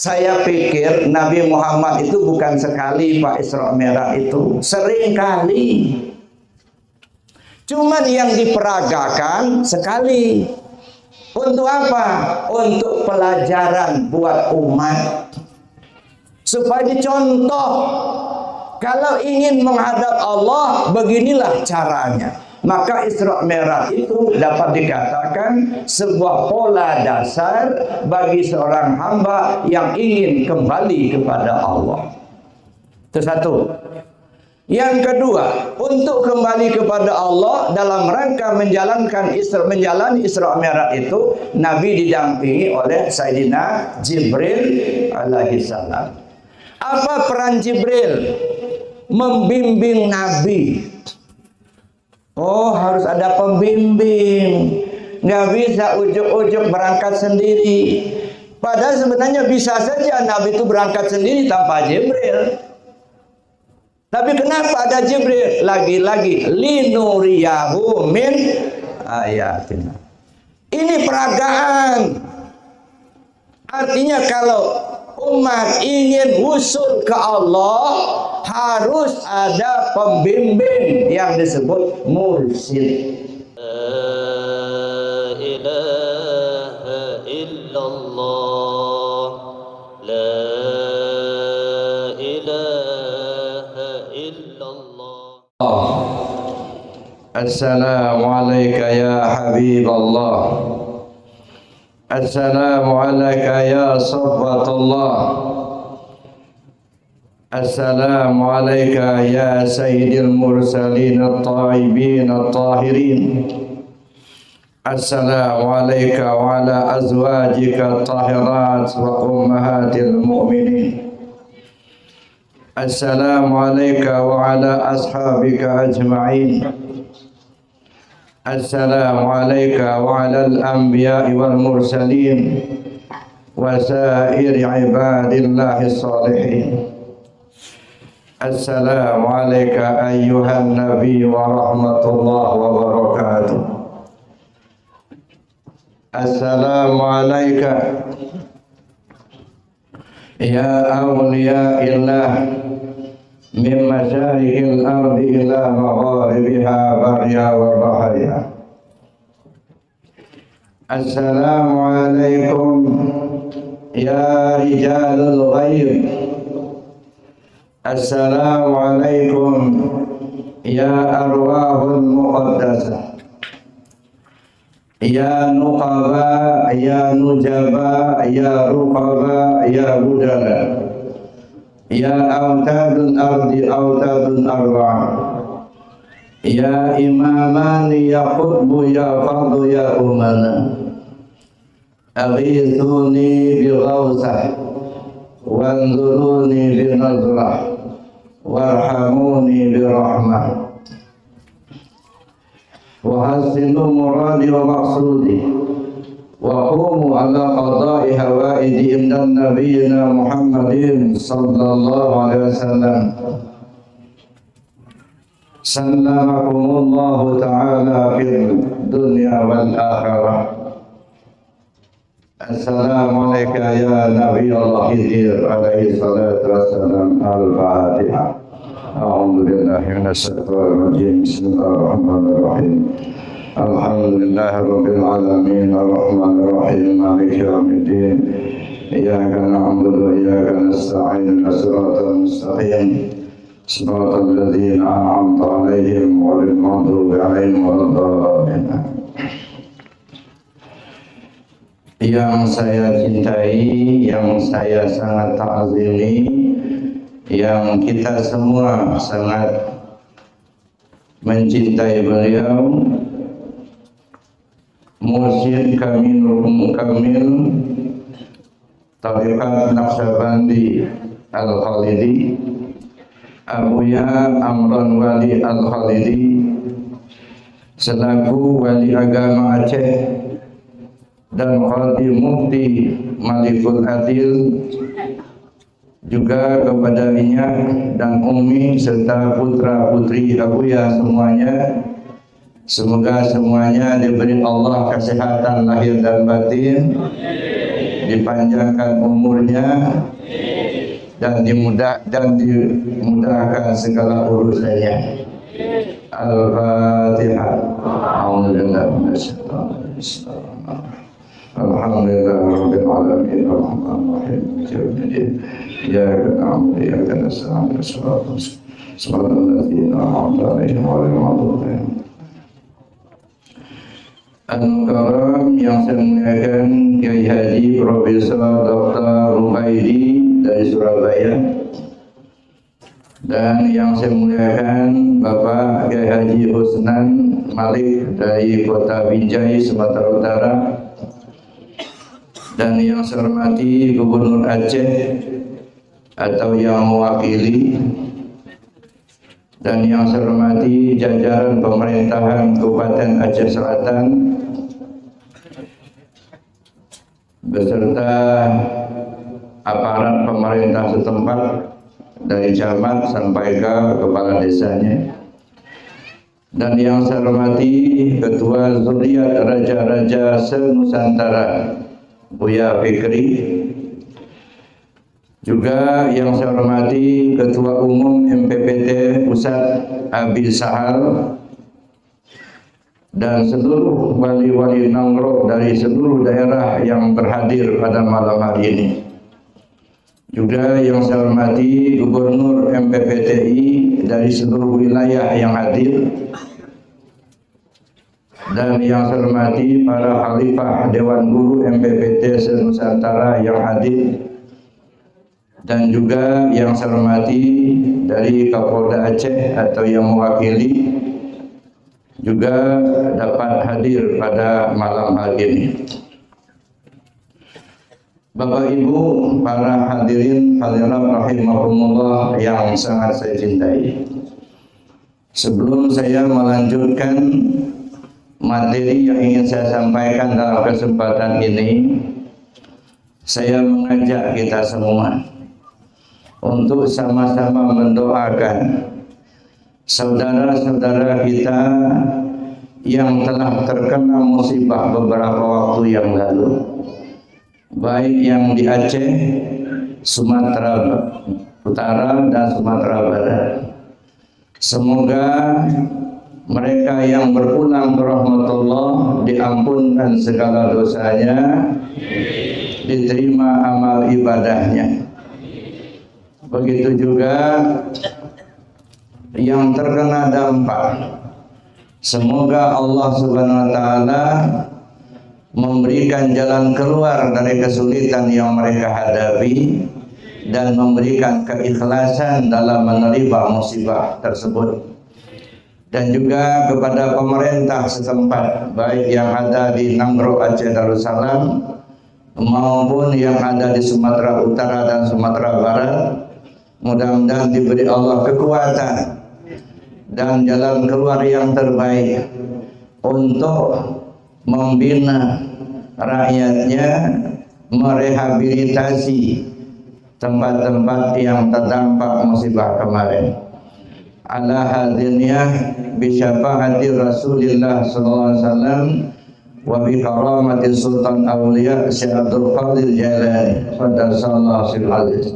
Saya pikir Nabi Muhammad itu bukan sekali Pak Isra Mi'raj itu, sering kali. Cuman yang diperagakan sekali. Untuk apa? Untuk pelajaran buat umat. Supaya dicontoh. Kalau ingin menghadap Allah, beginilah caranya. Maka Isra Mi'raj itu dapat dikatakan sebuah pola dasar bagi seorang hamba yang ingin kembali kepada Allah. Itu satu. Yang kedua, untuk kembali kepada Allah dalam rangka menjalani Isra Mi'raj itu, Nabi didampingi oleh Sayyidina Jibril alaihissalam. Apa peran Jibril? Membimbing Nabi. Oh, harus ada pembimbing. Nggak bisa ujuk-ujuk berangkat sendiri. Padahal sebenarnya bisa saja Nabi itu berangkat sendiri tanpa Jibril. Tapi kenapa ada Jibril? Lagi-lagi linuriyahu min ayatina. Ini peragaan. Artinya kalau umat ingin usul ke Allah, harus ada pembimbing yang disebut mursyid. La ilaha illallah. La Assalamualaikum ya Habiballah. Assalamualaikum ya Safwatullah. Assalamualaikum ya Sayyidil Mursalin At-Taibin At-Tahirin. Assalamualaikum wa ala azwajika At-Tahirat wa ummahatil mu'minin. Assalamualaikum wa ala ashabika ajma'in. Assalamualaikum wa ala al-anbiya'i wal mursalin wa sa'iri ibadillahi salihin. Assalamualaikum ayyuhan nabi wa rahmatullahi wa barakatuh. Assalamualaikum ya awliya illah min masyariqil ardi ila magharibiha barya wa bahriha. Assalamualaikum ya rijalul ghaib. Assalamualaikum ya arwahul muqaddasah. Ya nuqaba, ya nujaba, ya ruqaba, ya budala. Ya autadun ardi autadun arba'a. Ya imamani ya qutbu ya fardu ya umana. Aghithuni bi ghawsah wanzuruni bi nazrah warhamuni bi rahmah. Wahasinu muradi wa maqsudi wa qumu ala qada'i hawaiji indan nabiyina Muhammadin sallallahu alaihi wasallam. Sallamakumullahu ta'ala fid dunya wal akhirah. Assalamualaikum ya Nabi Allah Khidir alaihi salatu wassalam. Al-Fatihah. أعوذ بالله من الشيطان الرجيم بسم الله الرحمن الرحيم الحمد لله رب العالمين الرحمن الرحيم مالك يوم الدين إياك نعبد وإياك نستعين صراط المستقيم صراط الذين أنعمت عليهم غير المغضوب عليهم ولا الضالين. Yang saya cintai, yang saya sangat ta'zimi, yang kita semua sangat mencintai beliau, Mursyid Kamil Tariqat Naqsyabandi Al-Khalidi, Abuya Amran Wali Al-Khalidi, selaku Wali Agama Aceh dan Khadi Mufti Malikul Adil, juga kepada Inyak dan Umi serta putra-putri Abuya semuanya. Semoga semuanya diberi Allah kesehatan lahir dan batin, dipanjangkan umurnya, dan dimudahkan segala urusannya. Al-Fatihah. Alhamdulillahirabbil alamin. Arrahmanirrahim. Iyyaka na'budu wa iyyaka nasta'in. Shiratal ladzina an'amta 'alaihim ghairil maghdubi 'alaihim. Al-Mukarram yang saya muliakan Kiai Haji Profesor Dr. Ruhaidi dari Surabaya, dan yang saya muliakan Bapak Kiai Haji Husnan Malik dari Kota Binjai, Sumatera Utara, dan yang saya hormati Gubernur Aceh atau yang mewakili, dan yang saya hormati jajaran pemerintahan Kabupaten Aceh Selatan beserta aparat pemerintah setempat dari camat sampai ke kepala desanya, dan yang saya hormati Ketua Zuriat Raja-Raja se-Nusantara Buya Fikri, juga yang saya hormati Ketua Umum MPPT Pusat Abi Sahal, dan seluruh wali-wali Nangro dari seluruh daerah yang berhadir pada malam hari ini. Juga yang saya hormati Gubernur MPPTI dari seluruh wilayah yang hadir, dan yang saya hormati para khalifah Dewan Guru MPPT se-Nusantara yang hadir, dan juga yang saya hormati dari Kapolda Aceh atau yang mewakili juga dapat hadir pada malam hari ini. Bapak Ibu, para hadirin hadirat rahimahumullah yang sangat saya cintai, sebelum saya melanjutkan materi yang ingin saya sampaikan dalam kesempatan ini, saya mengajak kita semua untuk sama-sama mendoakan saudara-saudara kita yang telah terkena musibah beberapa waktu yang lalu, baik yang di Aceh, Sumatera Utara, dan Sumatera Barat. Semoga mereka yang berpulang ke rahmatullah diampunkan segala dosanya, diterima amal ibadahnya. Begitu juga yang terkena dampak, semoga Allah Subhanahu wa taala memberikan jalan keluar dari kesulitan yang mereka hadapi dan memberikan keikhlasan dalam menerima musibah tersebut. Dan juga kepada pemerintah setempat, baik yang ada di Nangro Aceh Darussalam maupun yang ada di Sumatera Utara dan Sumatera Barat, mudah-mudahan diberi Allah kekuatan dan jalan keluar yang terbaik untuk membina rakyatnya, merehabilitasi tempat-tempat yang terdampak musibah kemarin. Ala hadiniyah bi syafaati Rasulillah sallallahu alaihi wasallam wa bi karamati Sultan Auliya Syekh Abdul Qadir Jailani qaddasallahu sirrahu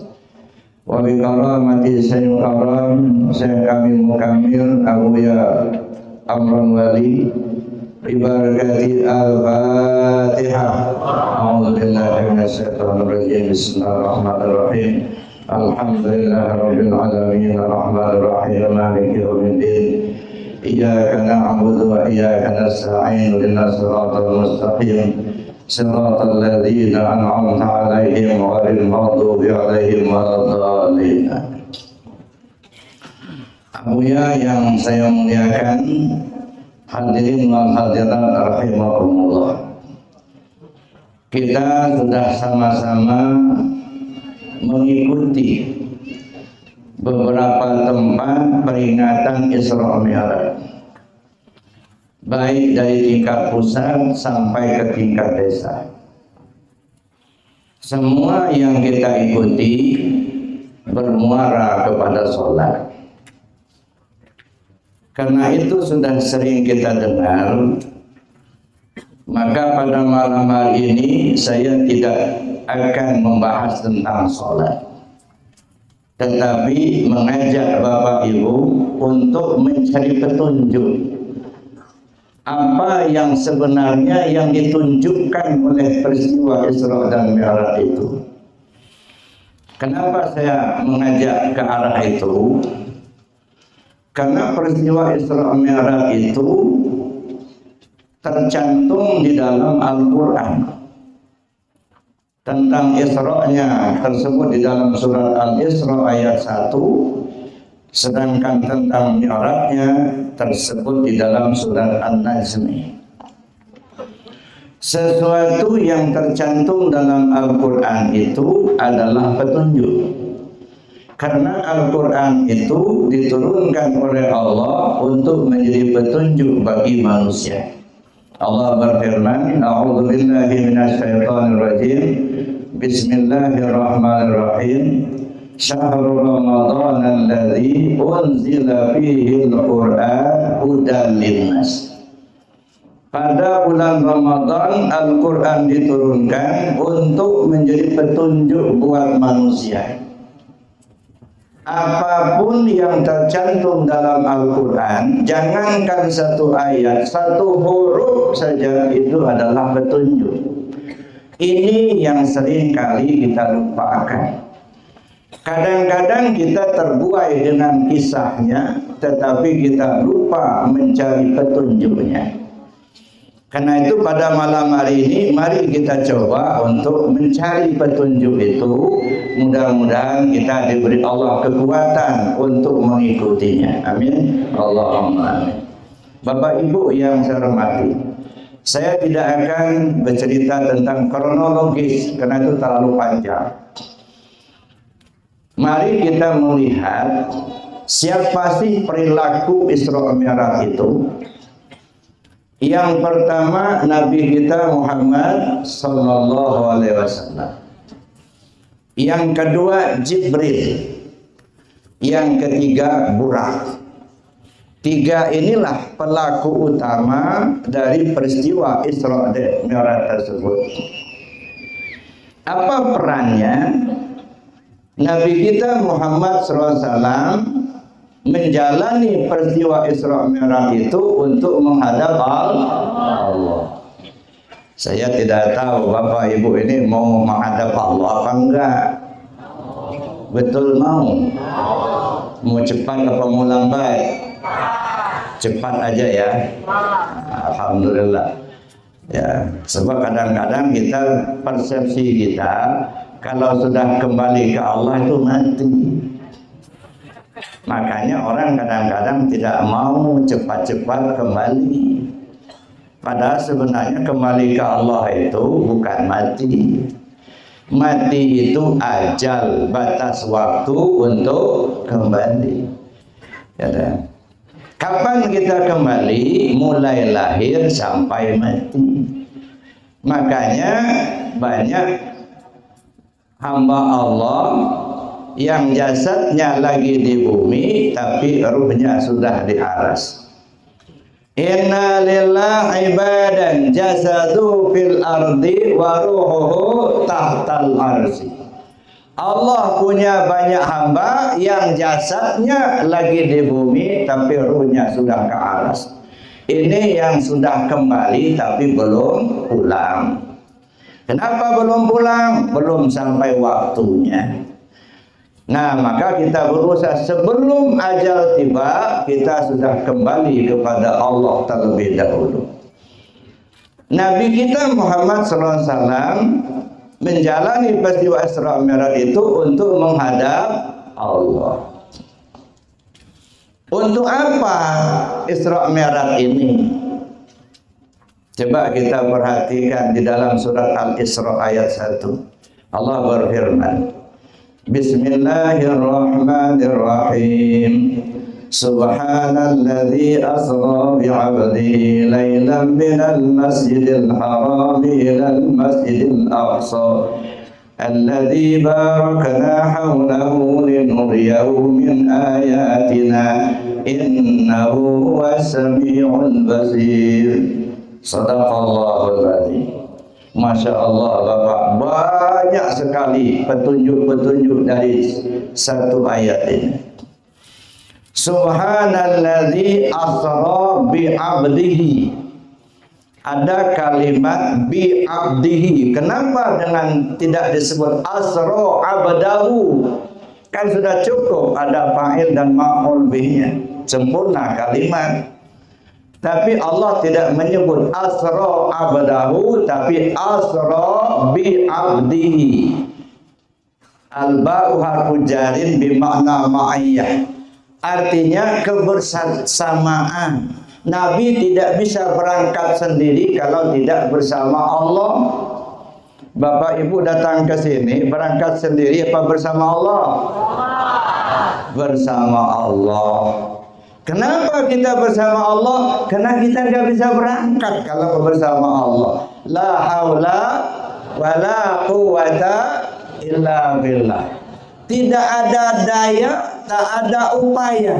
wa bi karamati Sayyid Karam Syekh kami Mukamil Abuya Amran Wali bi barakati al-Fatihah. A'udzu billahi minasyaitonir rajim. Bismillahirrahmanirrahim. Alhamdulillahirabbil alamin arrahmanir rahim maliki yaumiddin. Iyyaka na'budu wa iyyaka nasta'in ihdinas siratal mustaqim siratal ladzina an'amta 'alaihim ghairil maghdubi 'alaihim waladdallin. Abuya yang saya muliakan, hadirin wal hadirat rahimakumullah, kita sudah sama-sama mengikuti beberapa tempat peringatan Isra Mi'raj, baik dari tingkat pusat sampai ke tingkat desa. Semua yang kita ikuti bermuara kepada sholat. Karena itu sudah sering kita dengar, maka pada malam hari ini saya tidak akan membahas tentang sholat, tetapi mengajak Bapak Ibu untuk mencari petunjuk apa yang sebenarnya yang ditunjukkan oleh peristiwa Isra dan Mi'raj itu. Kenapa saya mengajak ke arah itu? Karena peristiwa Isra Mi'raj itu tercantum di dalam Al-Quran. Tentang Isra-nya tersebut di dalam surat Al-Isra ayat 1, sedangkan tentang Mi'raj-nya tersebut di dalam surat An-Najm. Sesuatu yang tercantum dalam Al-Quran itu adalah petunjuk. Karena Al-Quran itu diturunkan oleh Allah untuk menjadi petunjuk bagi manusia. Allah berfirman, A'udzu billahi minasyaitonir rajim. Bismillahirrahmanirrahim. Syahrul Ramadan alladzi unzila fihi al-Qur'an hudan linnas. Pada bulan Ramadan Al-Quran diturunkan untuk menjadi petunjuk buat manusia. Apapun yang tercantum dalam Al-Quran, jangankan satu ayat, satu huruf saja itu adalah petunjuk. Ini yang sering kali kita lupakan. Kadang-kadang kita terbuai dengan kisahnya, tetapi kita lupa mencari petunjuknya. Karena itu pada malam hari ini, mari kita coba untuk mencari petunjuk itu. Mudah-mudahan kita diberi Allah kekuatan untuk mengikutinya. Amin. Allahumma amin. Bapak Ibu yang saya hormati, saya tidak akan bercerita tentang kronologis karena itu terlalu panjang. Mari kita melihat siapa sih perilaku Isra Mi'raj itu. Yang pertama Nabi kita Muhammad sallallahu alaihi wasallam. Yang kedua Jibril. Yang ketiga Burak. Tiga inilah pelaku utama dari peristiwa Isra dan Mi'raj tersebut. Apa perannya? Nabi kita Muhammad SAW menjalani peristiwa Isra Mi'raj itu untuk menghadap Allah. Saya tidak tahu Bapak Ibu ini mau menghadap Allah apa enggak. Betul mau? Mau cepat apa mau lambat? Cepat aja ya. Alhamdulillah. Ya, sebab kadang-kadang kita persepsi kita kalau sudah kembali ke Allah itu mati. Makanya orang kadang-kadang tidak mau cepat-cepat kembali. Padahal sebenarnya kembali ke Allah itu bukan mati. Mati itu ajal, batas waktu untuk kembali. Ya, dan kapan kita kembali? Mulai lahir sampai mati. Makanya banyak hamba Allah yang jasadnya lagi di bumi tapi ruhnya sudah di aras. Inna lillahi ibadan jasadu fil ardi wa ruhuhu tahtal arsi. Allah punya banyak hamba yang jasadnya lagi di bumi tapi ruhnya sudah ke aras. Ini yang sudah kembali tapi belum pulang. Kenapa belum pulang? Belum sampai waktunya. Nah, maka kita berusaha sebelum ajal tiba, kita sudah kembali kepada Allah terlebih dahulu. Nabi kita Muhammad SAW menjalani peristiwa Isra Mi'raj itu untuk menghadap Allah. Untuk apa Isra Mi'raj ini? Coba kita perhatikan di dalam surat Al-Isra ayat 1. Allah berfirman, Bismillahirrahmanirrahim. Subhanalladzi asra bi'abdihi laylan minal masjidil haram ilal masjidil aqsa alladzi barakna hawlahu linuriyahu min ayatina innahu huwas sami'ul basir. Shadaqallahul adzim. Masya Allah Bapak, banyak sekali petunjuk-petunjuk dari satu ayat ini. Subhanalladzi asra bi'abdihi. Ada kalimat bi'abdihi. Kenapa dengan tidak disebut asra abdahu? Kan sudah cukup ada fa'il dan maf'ul bihnya. Sempurna kalimat. Tapi Allah tidak menyebut asra abdahu, tapi asra bi'abdihi. Al-ba'u harfu jarin bimakna ma'iyah. Artinya kebersamaan. Nabi tidak bisa berangkat sendiri kalau tidak bersama Allah. Bapak Ibu datang ke sini berangkat sendiri apa bersama Allah? Bersama Allah. Kenapa kita bersama Allah? Karena kita nggak bisa berangkat kalau bersama Allah. La haula wa la quwata illa billah. Tidak ada daya, tak ada upaya,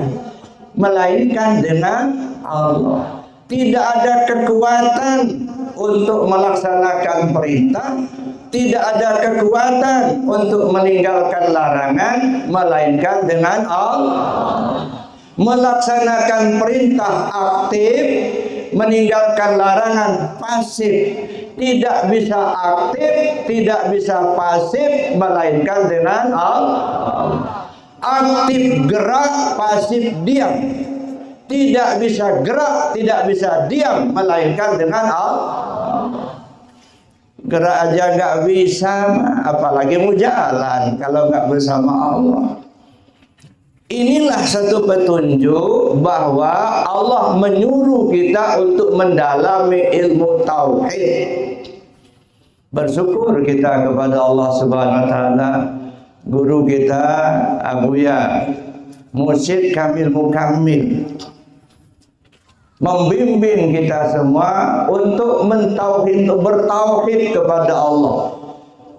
melainkan dengan Allah. Tidak ada kekuatan untuk melaksanakan perintah, tidak ada kekuatan untuk meninggalkan larangan, melainkan dengan Allah. Melaksanakan perintah aktif, meninggalkan larangan pasif. Tidak bisa aktif, tidak bisa pasif, melainkan dengan Allah. Aktif gerak, pasif diam. Tidak bisa gerak, tidak bisa diam, melainkan dengan Allah. Gerak aja nggak bisa, apalagi mau jalan kalau nggak bersama Allah. Inilah satu petunjuk bahwa Allah menyuruh kita untuk mendalami ilmu tauhid. Bersyukur kita kepada Allah Subhanahu wa taala, guru kita Abuya Mursyid Kamil Mukammil membimbing kita semua untuk bertauhid kepada Allah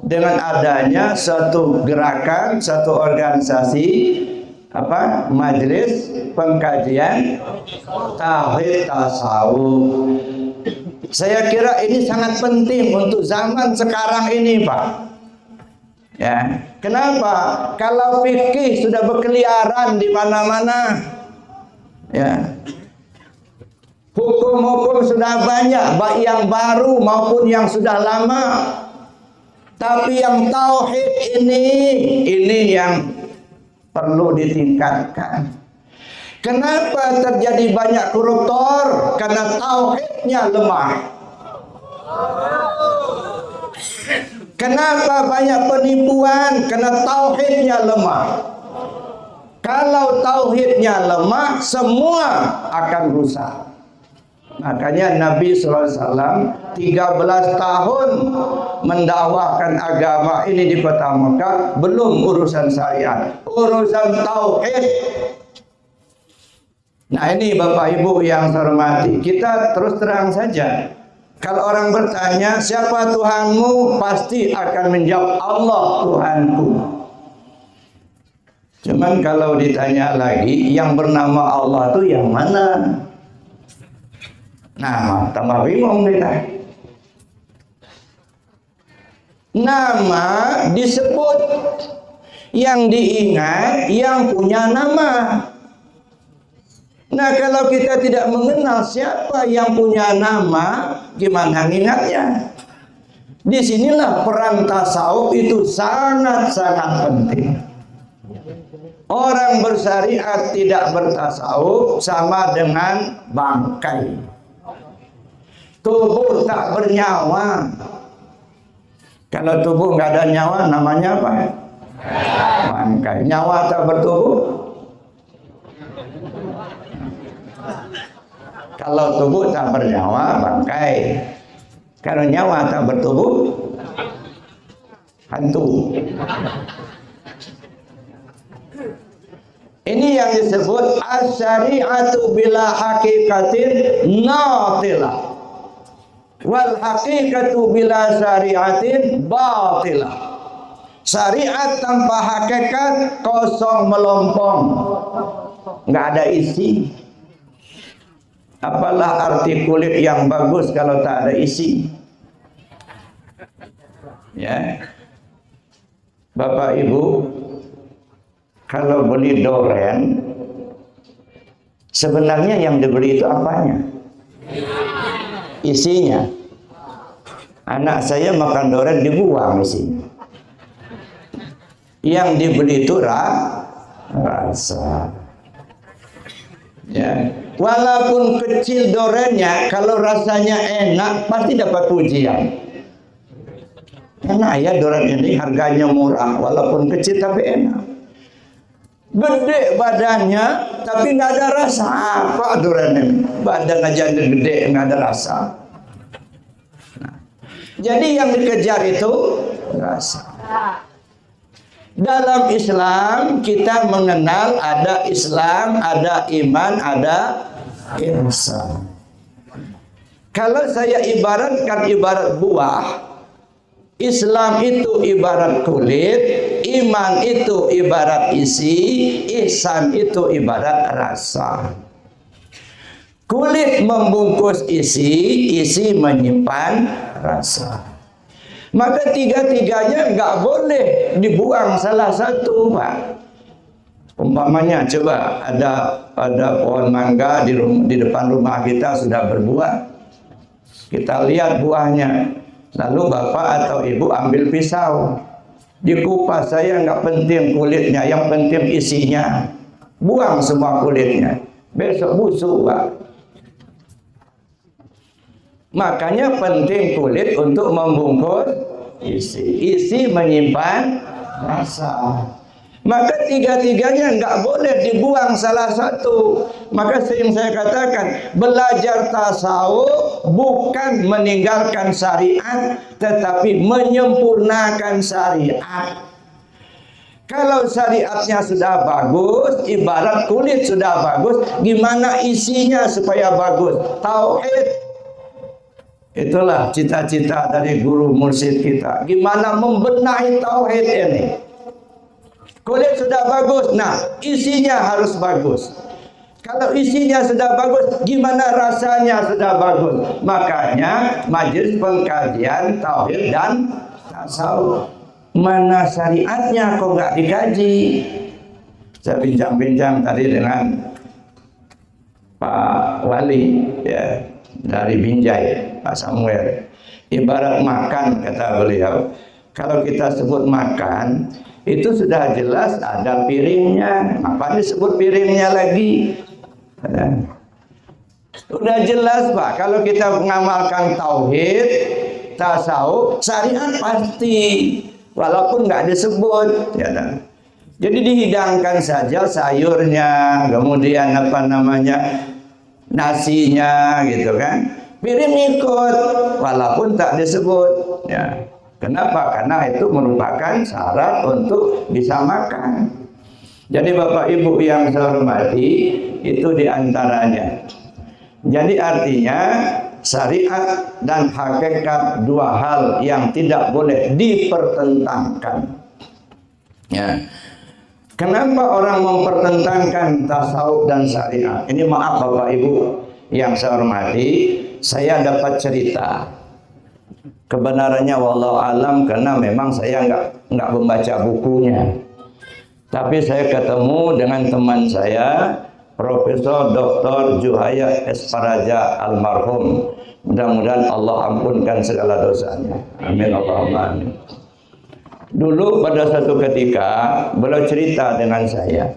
dengan adanya satu gerakan, satu organisasi majelis pengkajian tauhid tasawuf. Saya kira ini sangat penting untuk zaman sekarang ini, Pak. Ya, kenapa? Kalau fikih sudah berkeliaran di mana-mana, ya, hukum-hukum sudah banyak, baik yang baru maupun yang sudah lama. Tapi yang tauhid ini yang perlu ditingkatkan. Kenapa terjadi banyak koruptor? Karena tauhidnya lemah. Kenapa banyak penipuan? Karena tauhidnya lemah. Kalau tauhidnya lemah, semua akan rusak. Makanya Nabi SAW 13 tahun mendakwahkan agama ini di kota Mekah, belum urusan syariat, urusan tauhid. Nah ini Bapak Ibu yang saya hormati, kita terus terang saja. Kalau orang bertanya siapa Tuhanmu, pasti akan menjawab Allah Tuhanku. Cuman kalau ditanya lagi yang bernama Allah itu yang mana? Nah, tambah bingung kita. Nama disebut, yang diingat yang punya nama. Nah, kalau kita tidak mengenal siapa yang punya nama, gimana ingatnya? Disinilah peran tasawuf itu sangat-sangat penting. Orang bersyariat tidak bertasawuf sama dengan bangkai. Tubuh tak bernyawa. Kalau tubuh nggak ada nyawa, namanya apa? Bangkai. Nyawa tak bertubuh. Kalau tubuh tak bernyawa, bangkai. Kalau nyawa tak bertubuh, hantu. Ini yang disebut as-syari'atu bila hakikatin natilah. Wal haqiqatu bila syari'atin batilah. Syariat tanpa hakikat kosong melompong, nggak ada isi. Apalah arti kulit yang bagus kalau tak ada isi? Ya, Bapak Ibu, kalau beli doren, sebenarnya yang dibeli itu apanya? Isinya. Anak saya makan doren dibuang isinya. Yang dibeli itu rasa. Ya, walaupun kecil dorennya, kalau rasanya enak pasti dapat pujian. Enak ya doren ini, harganya murah, walaupun kecil tapi enak. Gede badannya tapi nggak ada rasa. Apa doren ini? Badan aja gede nggak ada rasa. Nah, jadi yang dikejar itu rasa. Dalam Islam kita mengenal ada Islam, ada iman, ada ihsan. Kalau saya ibaratkan ibarat buah, Islam itu ibarat kulit, iman itu ibarat isi, ihsan itu ibarat rasa. Kulit membungkus isi, isi menyimpan rasa. Maka tiga-tiganya nggak boleh dibuang salah satu, Pak. Umpamanya coba ada pohon mangga di depan rumah kita sudah berbuah. Kita lihat buahnya. Lalu bapak atau ibu ambil pisau, dikupas. Saya nggak penting kulitnya, yang penting isinya. Buang semua kulitnya. Besok busuk, Pak. Makanya penting kulit untuk membungkus isi. Isi menyimpan rasa. Maka tiga-tiganya nggak boleh dibuang salah satu. Maka sering saya katakan, belajar tasawuf bukan meninggalkan syariat, tetapi menyempurnakan syariat. Kalau syariatnya sudah bagus, ibarat kulit sudah bagus, gimana isinya supaya bagus? Tauhid. Itulah cita-cita dari guru mursyid kita. Gimana membenahi tauhid ini? Kulit sudah bagus, nah isinya harus bagus. Kalau isinya sudah bagus, gimana rasanya sudah bagus? Makanya majelis pengkajian tauhid dan tasawuf. Mana syariatnya kok nggak dikaji? Saya bincang-bincang tadi dengan Pak Wali, ya, dari Binjai, Pak Samuel. Ibarat makan, kata beliau, kalau kita sebut makan itu sudah jelas ada piringnya. Apa disebut piringnya lagi? Sudah jelas, Pak. Kalau kita mengamalkan tauhid, tasawuf, syariat pasti, walaupun nggak disebut, ya. Jadi dihidangkan saja sayurnya, kemudian apa namanya, nasinya, gitu kan. Piring ikut, walaupun tak disebut, ya. Kenapa? Karena itu merupakan syarat untuk bisa makan. Jadi Bapak Ibu yang saya hormati, itu diantaranya. Jadi artinya syariat dan hakikat dua hal yang tidak boleh dipertentangkan. Ya. Kenapa orang mempertentangkan tasawuf dan syariat? Ini maaf Bapak Ibu yang saya hormati, saya dapat cerita. Kebenarannya wallahu alam, karena memang saya nggak membaca bukunya. Tapi saya ketemu dengan teman saya, Profesor Dr. Juhaya Esparaja almarhum. Mudah-mudahan Allah ampunkan segala dosanya. Amin Allahumma amin. Dulu pada satu ketika beliau cerita dengan saya,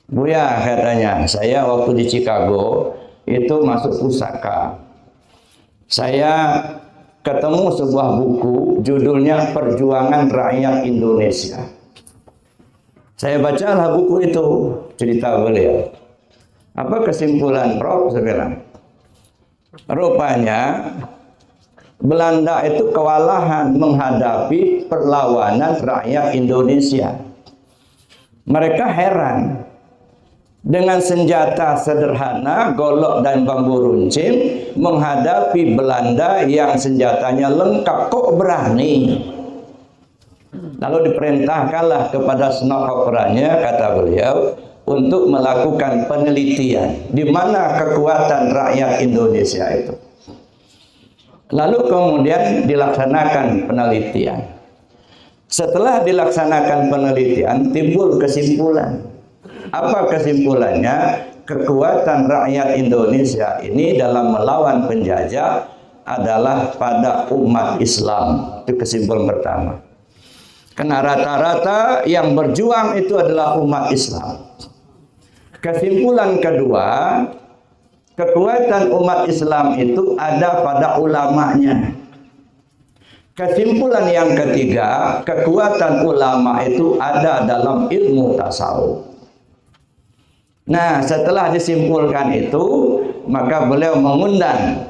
Buya, katanya, saya waktu di Chicago itu masuk pusaka. Saya ketemu sebuah buku judulnya Perjuangan Rakyat Indonesia. Saya bacalah buku itu, cerita beliau. Apa kesimpulan Prof? Saya bilang, rupanya Belanda itu kewalahan menghadapi perlawanan rakyat Indonesia. Mereka heran, dengan senjata sederhana, golok dan bambu runcing, menghadapi Belanda yang senjatanya lengkap, kok berani? Lalu diperintahkanlah kepada snokhoperanya, kata beliau, untuk melakukan penelitian di mana kekuatan rakyat Indonesia itu. Lalu kemudian dilaksanakan penelitian. Setelah dilaksanakan penelitian, timbul kesimpulan. Apa kesimpulannya? Kekuatan rakyat Indonesia ini dalam melawan penjajah adalah pada umat Islam. Itu kesimpulan pertama. Karena rata-rata yang berjuang itu adalah umat Islam. Kesimpulan kedua, kekuatan umat Islam itu ada pada ulamanya. Kesimpulan yang ketiga, kekuatan ulama itu ada dalam ilmu tasawuf. Nah, setelah disimpulkan itu, maka beliau mengundang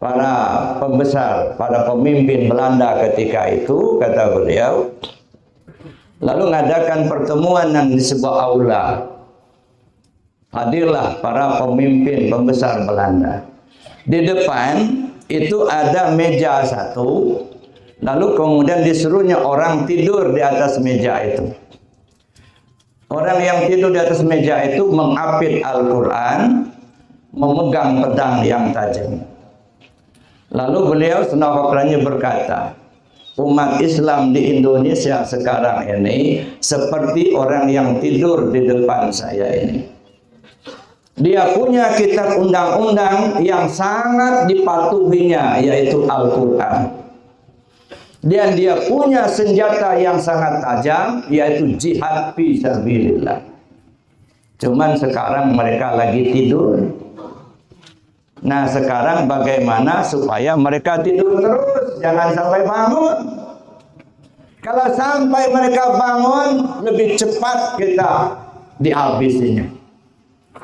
para pembesar, para pemimpin Belanda ketika itu, kata beliau, lalu mengadakan pertemuan di sebuah aula. Hadirlah para pemimpin pembesar Belanda. Di depan itu ada meja satu, lalu kemudian disuruhnya orang tidur di atas meja itu. Orang yang tidur di atas meja itu mengapit Al-Quran, memegang pedang yang tajam. Lalu beliau senapaknya berkata, umat Islam di Indonesia sekarang ini seperti orang yang tidur di depan saya ini. Dia punya kitab undang-undang yang sangat dipatuhinya, yaitu Al-Quran. Dan dia punya senjata yang sangat tajam, yaitu jihad fi sabilillah. Cuman sekarang mereka lagi tidur. Nah, sekarang bagaimana supaya mereka tidur terus, jangan sampai bangun. Kalau sampai mereka bangun, lebih cepat kita dihabisinya.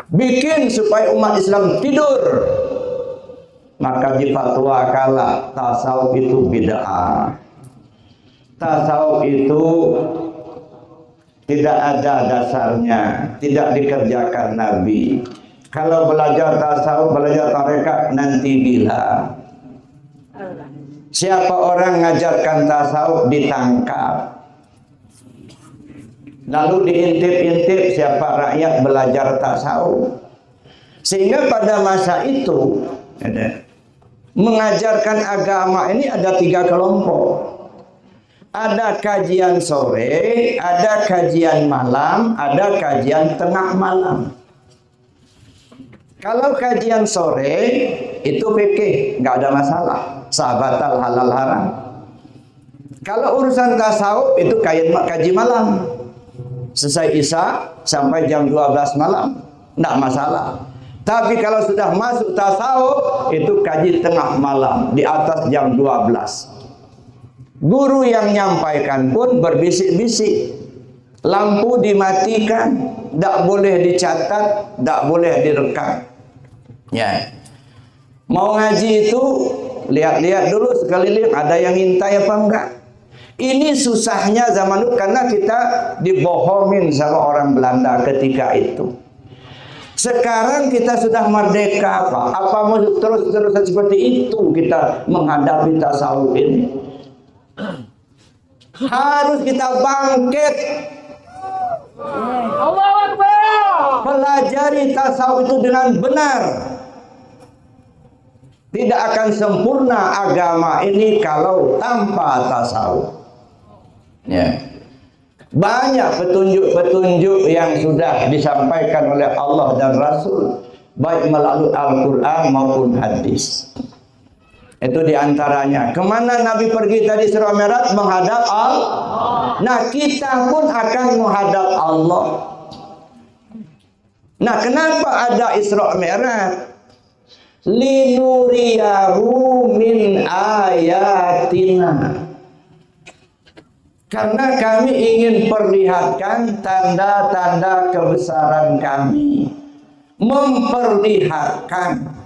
Bikin supaya umat Islam tidur. Maka difatwakanlah tasawuf itu bid'ah. Tasawuf itu tidak ada dasarnya, tidak dikerjakan Nabi. Kalau belajar tasawuf, belajar tarekat nanti gila. Siapa orang ngajarkan tasawuf ditangkap. Lalu diintip-intip siapa rakyat belajar tasawuf. Sehingga pada masa itu mengajarkan agama ini ada 3 kelompok. Ada kajian sore, ada kajian malam, ada kajian tengah malam. Kalau kajian sore itu fikih, nggak ada masalah, sahabatal halal haram. Kalau urusan tasawuf itu kaji malam, selesai isya sampai jam 12 malam, nggak masalah. Tapi kalau sudah masuk tasawuf itu kaji tengah malam di atas jam 12. Guru yang nyampaikan pun berbisik-bisik, lampu dimatikan, tidak boleh dicatat, tidak boleh direkam. Ya, mau ngaji itu lihat-lihat dulu sekeliling ada yang ngintai apa enggak. Ini susahnya zaman dulu karena kita dibohongin sama orang Belanda ketika itu. Sekarang kita sudah merdeka, Pak. Apa mau terus-terusan seperti itu kita menghadapi tasawuf ini? Harus kita bangkit. Allahu Akbar. Pelajari tasawuf itu dengan benar. Tidak akan sempurna agama ini kalau tanpa tasawuf. Ya. Banyak petunjuk-petunjuk yang sudah disampaikan oleh Allah dan Rasul, baik melalui Al-Quran maupun hadis. Itu diantaranya. Kemana Nabi pergi tadi Isra Mi'raj? Menghadap Allah. Nah, kita pun akan menghadap Allah. Nah, kenapa ada Isra Mi'raj? Linuriyahu min ayatina. Karena kami ingin perlihatkan tanda-tanda kebesaran kami. Memperlihatkan.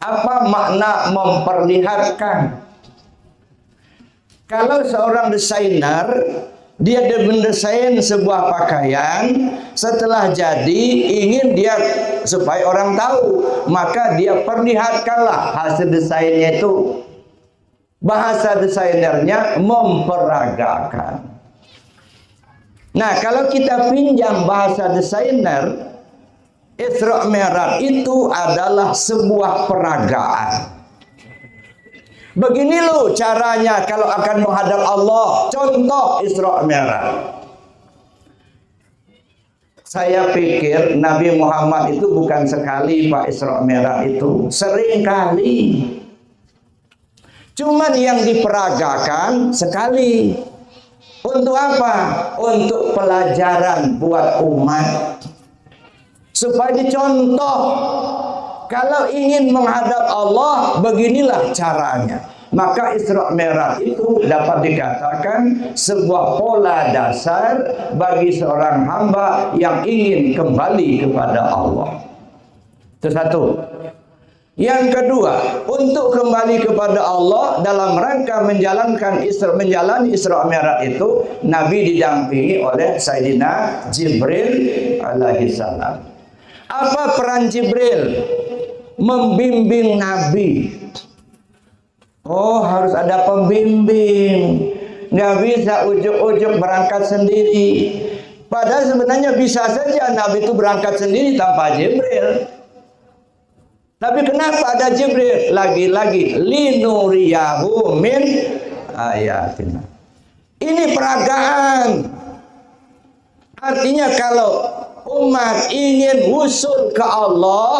Apa makna memperlihatkan? Kalau seorang desainer, dia mendesain sebuah pakaian, setelah jadi ingin dia supaya orang tahu, maka dia perlihatkanlah hasil desainnya itu. Bahasa desainernya memperagakan. Nah, kalau kita pinjam bahasa desainer, Isra Mi'raj itu adalah sebuah peragaan. Begini loh caranya kalau akan menghadap Allah. Contoh Isra Mi'raj. Saya pikir Nabi Muhammad itu bukan sekali Pak Isra Mi'raj itu, sering kali. Cuman yang diperagakan sekali. Untuk apa? Untuk pelajaran buat umat. Supaya dicontoh. Kalau ingin menghadap Allah, beginilah caranya. Maka Isra Mi'raj itu dapat dikatakan sebuah pola dasar bagi seorang hamba yang ingin kembali kepada Allah. Itu satu. Yang kedua, untuk kembali kepada Allah dalam rangka menjalani Isra Mi'raj itu, Nabi didampingi oleh Sayyidina Jibril alaihissalam. Apa peran Jibril? Membimbing Nabi. Oh, harus ada pembimbing. Nggak bisa ujuk-ujuk berangkat sendiri. Padahal sebenarnya bisa saja Nabi itu berangkat sendiri tanpa Jibril. Tapi kenapa ada Jibril? Lagi-lagi linuriyahu min ayatina. Ini peragaan. Artinya kalau umat ingin usul ke Allah,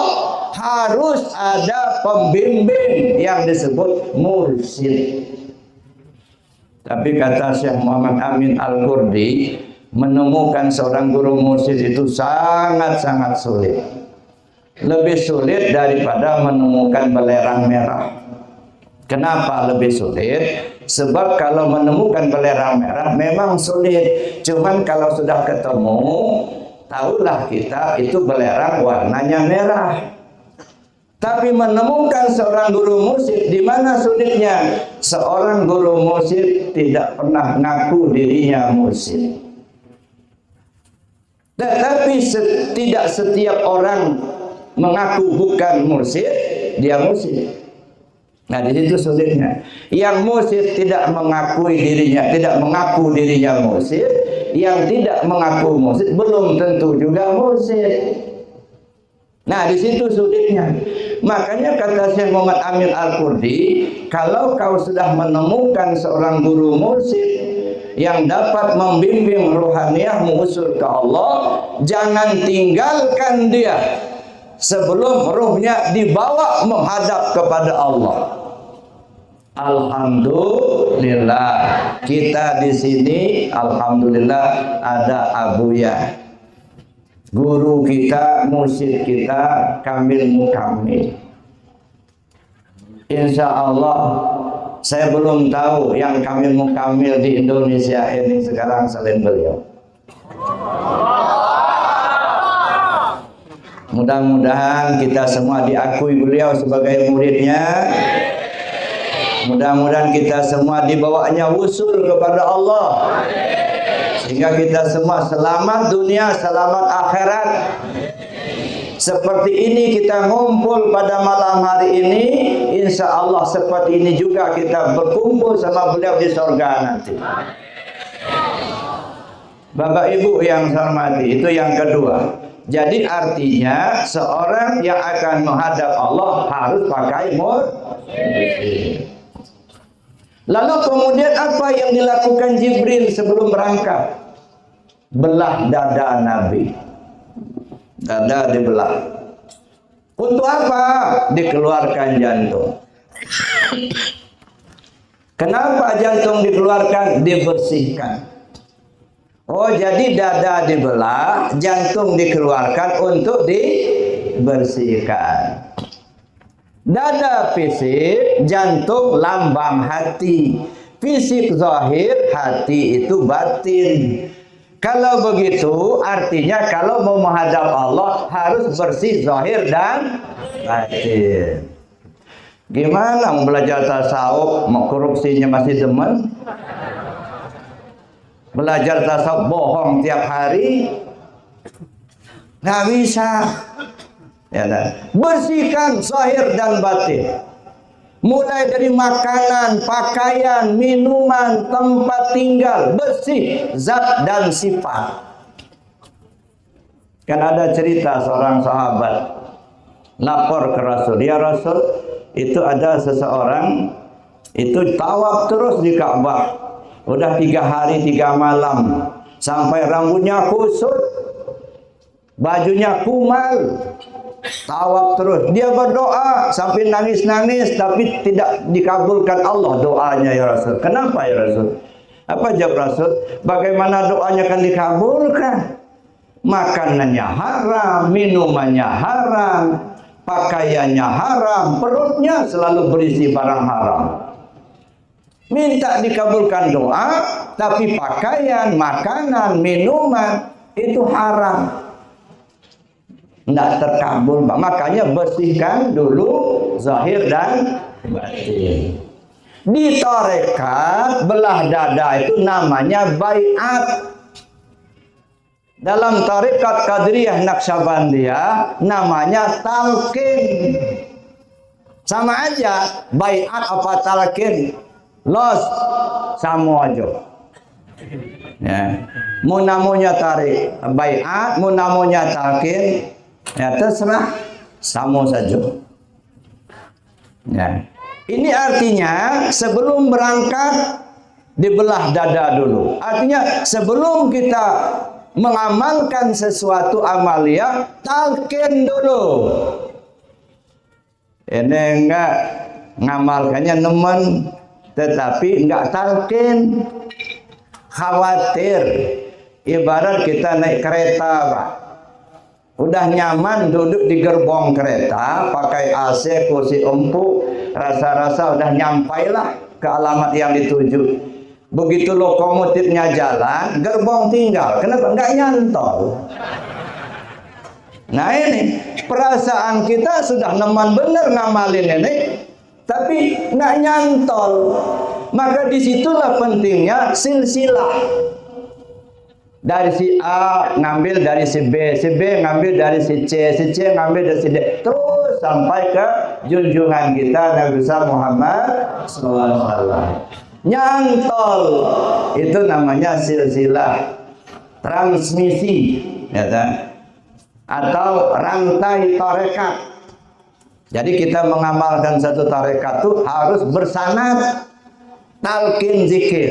harus ada pembimbing yang disebut mursyid. Tapi kata Syekh Muhammad Amin Al-Qurdi, menemukan seorang guru mursyid itu sangat-sangat sulit. Lebih sulit daripada menemukan belerang merah. Kenapa lebih sulit? Sebab kalau menemukan belerang merah memang sulit. Cuman kalau sudah ketemu, tahulah kita itu belerang warnanya merah. Tapi menemukan seorang guru mursyid, di mana sulitnya? Seorang guru mursyid tidak pernah ngaku dirinya mursyid. Tetapi tidak setiap orang mengaku bukan mursyid, dia mursyid. Nah, di situ sulitnya. Yang mursyid tidak mengakui dirinya, tidak mengaku dirinya mursyid. Yang tidak mengaku mursyid belum tentu juga mursyid. Nah, di situ sulitnya. Makanya kata Syekh Muhammad Amin Al-Qurdi, kalau kau sudah menemukan seorang guru mursyid yang dapat membimbing ruhaniyahmu usul ke Allah, jangan tinggalkan dia sebelum ruhnya dibawa menghadap kepada Allah. Alhamdulillah, kita di sini alhamdulillah ada Abuya, guru kita, mursyid kita, Kamil Mukamil. Insya Allah, saya belum tahu yang Kamil Mukamil di Indonesia ini sekarang selain beliau. Mudah-mudahan kita semua diakui beliau sebagai muridnya. Mudah-mudahan kita semua dibawanya usul kepada Allah, sehingga kita semua selamat dunia, selamat akhirat. Seperti ini kita ngumpul pada malam hari ini, insya Allah seperti ini juga kita berkumpul sama beliau di surga nanti. Bapak Ibu yang saya hormati, itu yang kedua. Jadi artinya seorang yang akan menghadap Allah harus pakai mursyid. Lalu kemudian apa yang dilakukan Jibril sebelum berangkat? Belah dada Nabi. Dada dibelah. Untuk apa? Dikeluarkan jantung. Kenapa jantung dikeluarkan? Dibersihkan. Oh, jadi dada dibelah, jantung dikeluarkan untuk dibersihkan. Dada fisik, jantung lambang hati. Fisik zahir, hati itu batin. Kalau begitu, artinya kalau mau menghadap Allah harus bersih zahir dan batin. Gimana mau belajar tasawuf, mau korupsinya masih demen? Belajar tasawuf bohong tiap hari? Nggak bisa. Ya, bersihkan zahir dan batin. Mulai dari makanan, pakaian, minuman, tempat tinggal, bersih zat dan sifat. Kan ada cerita seorang sahabat lapor ke Rasul, ya Rasul, itu ada seseorang Itu tawaf terus di Ka'bah. Udah 3 hari 3 malam. Sampai rambutnya kusut, bajunya kumal. Tawaf terus. Dia berdoa sampai nangis-nangis, tapi tidak dikabulkan Allah doanya ya Rasul. Kenapa ya Rasul? Apa jawab Rasul? Bagaimana doanya akan dikabulkan? Makanannya haram, minumannya haram, pakaiannya haram, perutnya selalu berisi barang haram. Minta dikabulkan doa, tapi pakaian, makanan, minuman itu haram. Tidak terkabul. Makanya bersihkan dulu zahir dan batin. Di tarekat belah dada itu namanya baiat. Dalam tarekat Qadiriyah Naqsyabandiyah namanya talqin. Sama aja, baiat apa talqin? Los sama aja. Ya. Mau namanya tarik baiat, mau namanya talqin, ya terserah, sama saja. Ya. Ini artinya sebelum berangkat dibelah dada dulu. Artinya sebelum kita mengamalkan sesuatu amalia, talqin dulu. Ini enggak ngamalkannya nemen, tetapi enggak talqin. Khawatir. Ibarat kita naik kereta, Pak. Udah nyaman duduk di gerbong kereta, pakai AC, kursi empuk, rasa-rasa udah nyampailah ke alamat yang dituju. Begitu lokomotifnya jalan, gerbong tinggal. Kenapa? Enggak nyantol. Nah ini, perasaan kita sudah neman bener ngamalin ini, tapi enggak nyantol. Maka disitulah pentingnya silsilah. Dari si A ngambil dari si B, si B ngambil dari si C ngambil dari si D, terus sampai ke junjungan kita Nabi Muhammad SAW. Nyantol itu namanya silsilah transmisi, ya kan? Atau rantai tarekat. Jadi kita mengamalkan satu tarekat itu harus bersanad talqin zikir.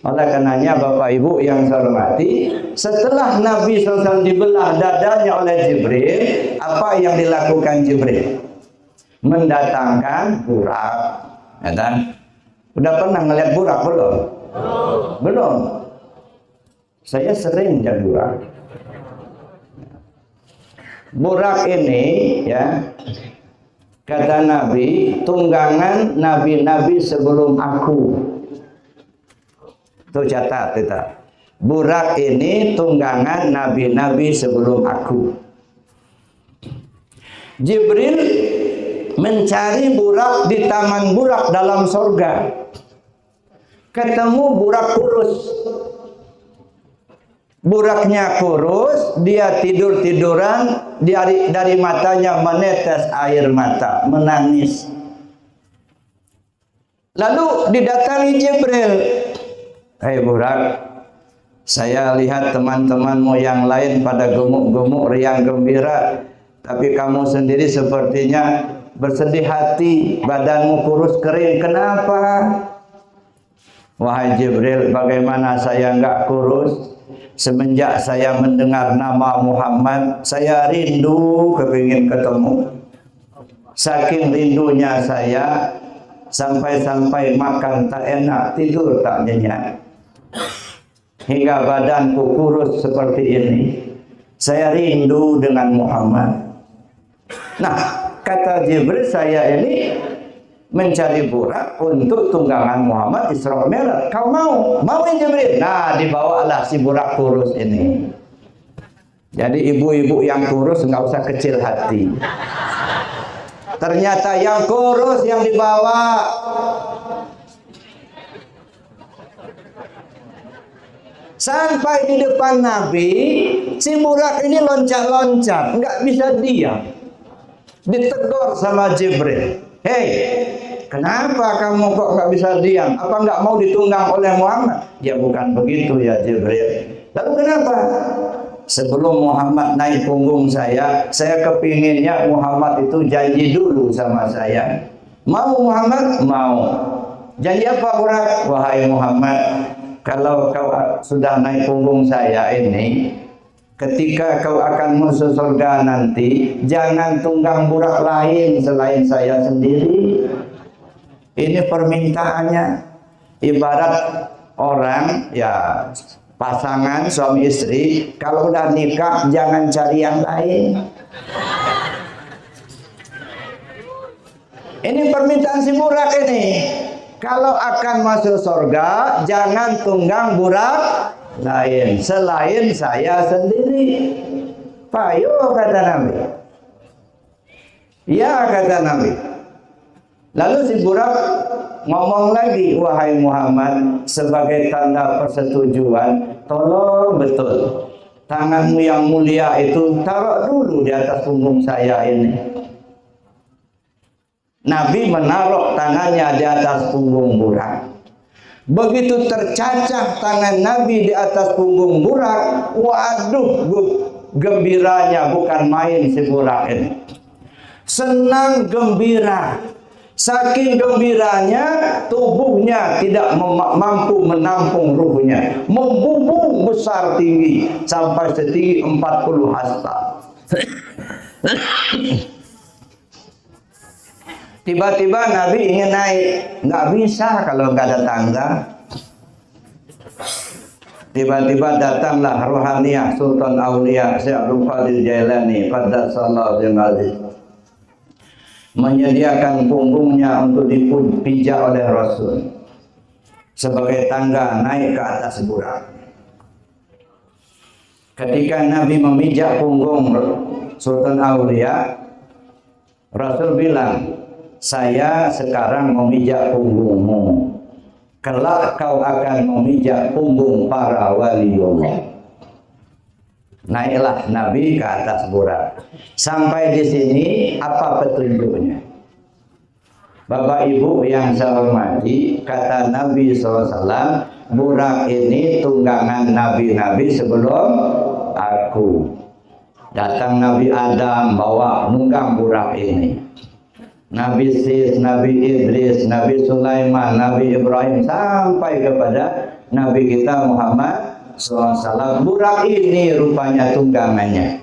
Oleh karenanya Bapak Ibu yang saya hormati, setelah Nabi SAW dibelah dadanya oleh Jibril, apa yang dilakukan Jibril? Mendatangkan burak. Ya kan? Udah pernah ngeliat burak belum? Belum. Saya sering jadi burak. Burak ini ya, kata Nabi, tunggangan nabi-nabi sebelum aku. Tuh catat kita. Burak ini tunggangan nabi-nabi sebelum aku. Jibril mencari burak di taman burak dalam sorga. Ketemu burak kurus. Buraknya kurus, dia tidur-tiduran, dari matanya menetes air mata, menangis. Lalu didatangi Jibril. Hei burak, saya lihat teman-temanmu yang lain pada gemuk-gemuk, riang gembira, tapi kamu sendiri sepertinya bersedih hati, badanmu kurus kering. Kenapa? Wahai Jibril, bagaimana saya enggak kurus? Semenjak saya mendengar nama Muhammad, saya rindu kepingin ketemu. Saking rindunya saya, sampai-sampai makan tak enak, tidur tak nyenyak. Hingga badanku kurus seperti ini. Saya rindu dengan Muhammad. Nah, kata Jibril, saya ini mencari burak untuk tunggangan Muhammad Isra Mi'raj. Kau mau? Mau ya Jibril? Nah, dibawalah si burak kurus ini. Jadi ibu-ibu yang kurus nggak usah kecil hati. Ternyata yang kurus yang dibawa. Sampai di depan Nabi, si burak ini loncat-loncat, nggak bisa diam. Ditegur sama Jibril. Hei, kenapa kamu kok nggak bisa diam? Apa nggak mau ditunggang oleh Muhammad? Ya bukan begitu ya Jibril. Lalu kenapa? Sebelum Muhammad naik punggung saya kepinginnya Muhammad itu janji dulu sama saya. Mau Muhammad? Mau. Janji apa Burak? Wahai Muhammad, kalau kau sudah naik punggung saya ini, ketika kau akan masuk surga nanti, jangan tunggang Burak lain selain saya sendiri. Ini permintaannya. Ibarat orang, ya pasangan suami istri, kalau udah nikah jangan cari yang lain. Ini permintaan si Burak ini. Kalau akan masuk surga, jangan tunggang Burak lain selain saya sendiri. Payo, kata Nabi. Ya, kata Nabi. Lalu si Burak ngomong lagi, wahai Muhammad, sebagai tanda persetujuan, tolong betul tanganmu yang mulia itu taruh dulu di atas punggung saya ini. Nabi menaruh tangannya di atas punggung Burak. Begitu tercacah tangan Nabi di atas punggung Burak, waduh, gembiranya bukan main si Burak ini. Senang gembira. Saking gembiranya, tubuhnya tidak mampu menampung ruhnya. Membubung besar tinggi sampai setinggi 40 hasta. Tiba-tiba Nabi ingin naik, nggak bisa kalau nggak ada tangga. Tiba-tiba datanglah rohaniah Sultan Aulia Syekh Abdul Qadir Jailani Qaddasallahu Aziz, menyediakan punggungnya untuk dipijak oleh Rasul sebagai tangga naik ke atas Burak. Ketika Nabi memijak punggung Sultan Aulia, Rasul bilang, saya sekarang memijak punggungmu, kelak kau akan memijak punggung para waliullah. Naiklah Nabi ke atas Burak. Sampai di sini apa petunjuknya? Bapak Ibu yang saya hormati, kata Nabi SAW, Burak ini tunggangan nabi-nabi sebelum aku. Datang Nabi Adam bawa nunggang Burak ini. Nabi Sis, Nabi Idris, Nabi Sulaiman, Nabi Ibrahim, sampai kepada Nabi kita Muhammad SAW. Burak ini rupanya tunggangannya.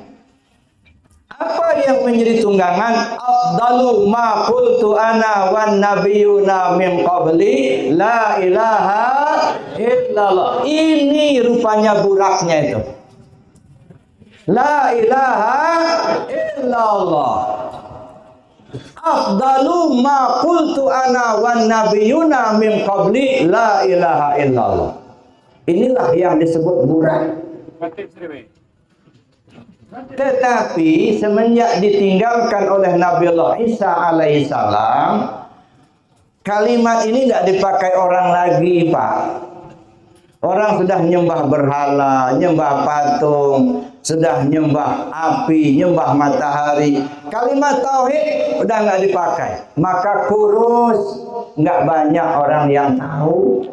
Apa yang menjadi tunggangan? Afdalu ma qultu ana wan nabiyuna min qabli la ilaha illallah. Ini rupanya Buraknya itu. La ilaha illallah. Afdalu ma qultu ana wan nabiyuna min qabli la ilaha illallah. Inilah yang disebut Burak. Tetapi semenjak ditinggalkan oleh Nabiullah Isa alaihissalam, kalimat ini tidak dipakai orang lagi, Pak. Orang sudah nyembah berhala, nyembah patung, sudah nyembah api, nyembah matahari. Kalimat tauhid udah nggak dipakai. Maka kurus, nggak banyak orang yang tahu.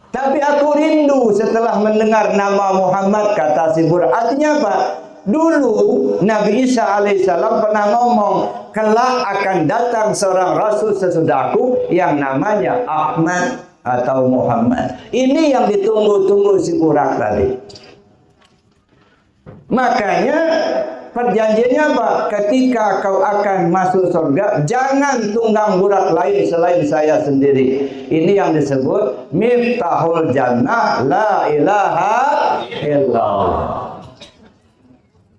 Tapi aku rindu setelah mendengar nama Muhammad, kata si Burak. Artinya apa? Dulu Nabi Isa alaihissalam pernah ngomong, kelak akan datang seorang rasul sesudahku yang namanya Ahmad atau Muhammad. Ini yang ditunggu-tunggu si Burak tadi. Makanya perjanjiannya apa? Ketika kau akan masuk surga, jangan tunggang Burak lain selain saya sendiri. Ini yang disebut miftahul jannah la ilaha illallah.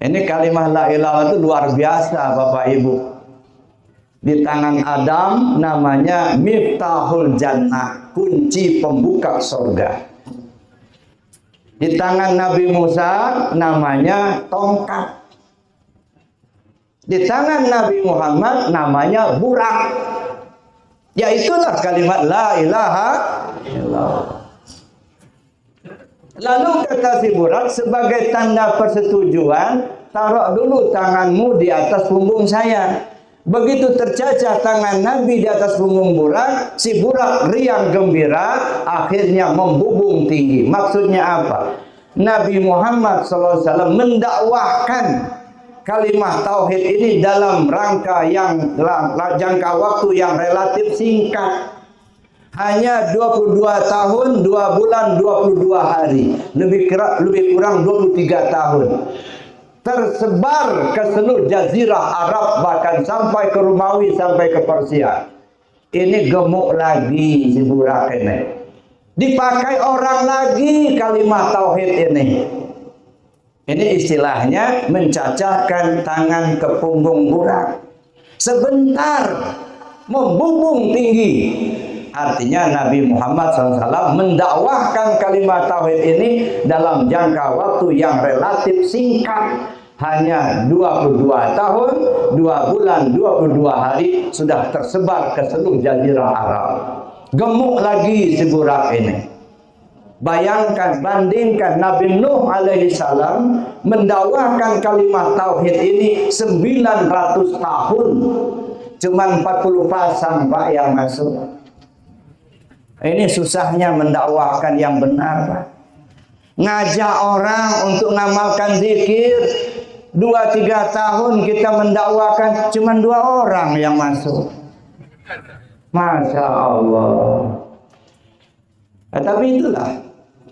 Ini kalimat la ilaha itu luar biasa Bapak Ibu. Di tangan Adam namanya miftahul jannah, kunci pembuka surga. Di tangan Nabi Musa namanya tongkat. Di tangan Nabi Muhammad namanya Burak. Ya itulah kalimat la ilaha illallah. Lalu kata si Burak, sebagai tanda persetujuan, taruh dulu tanganmu di atas punggung saya. Begitu tercacah tangan Nabi di atas punggung Burak, si Burak riang gembira, akhirnya membubung tinggi. Maksudnya apa? Nabi Muhammad SAW mendakwahkan kalimat tauhid ini dalam rangka yang jangka waktu yang relatif singkat. Hanya 22 tahun, 2 bulan, 22 hari. Lebih kurang 23 tahun. Tersebar ke seluruh jazirah Arab, bahkan sampai ke Romawi, sampai ke Persia. Ini gemuk lagi si Burak ini. Dipakai orang lagi kalimat tauhid ini. Ini istilahnya mencacahkan tangan ke punggung Burak. Sebentar membubung tinggi. Artinya Nabi Muhammad SAW mendakwahkan kalimat tauhid ini dalam jangka waktu yang relatif singkat. Hanya 22 tahun, 2 bulan, 22 hari sudah tersebar ke seluruh jazirah Arab. Gemuk lagi si Burak ini. Bayangkan, bandingkan Nabi Nuh alaihi salam mendakwahkan kalimat tauhid ini 900 tahun. Cuman 40 pasang Pak yang masuk. Ini susahnya mendakwahkan yang benar, Pak. Ngajak orang untuk ngamalkan zikir 2-3 tahun kita mendakwakan cuma 2 orang yang masuk. Masya Allah. Tapi itulah,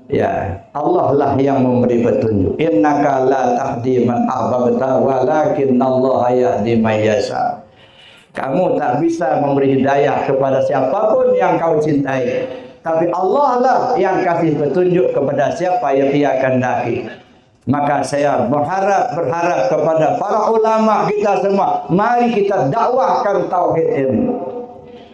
ya Allah lah yang memberi petunjuk. Innaka la tahdi man ahbabta walakinallaha yahdi man yasha. Kamu tak bisa memberi hidayah kepada siapapun yang kau cintai, tapi Allah lah yang kasih petunjuk kepada siapa yang Dia kehendaki. Maka saya berharap kepada para ulama kita semua, mari kita dakwahkan tauhid ini.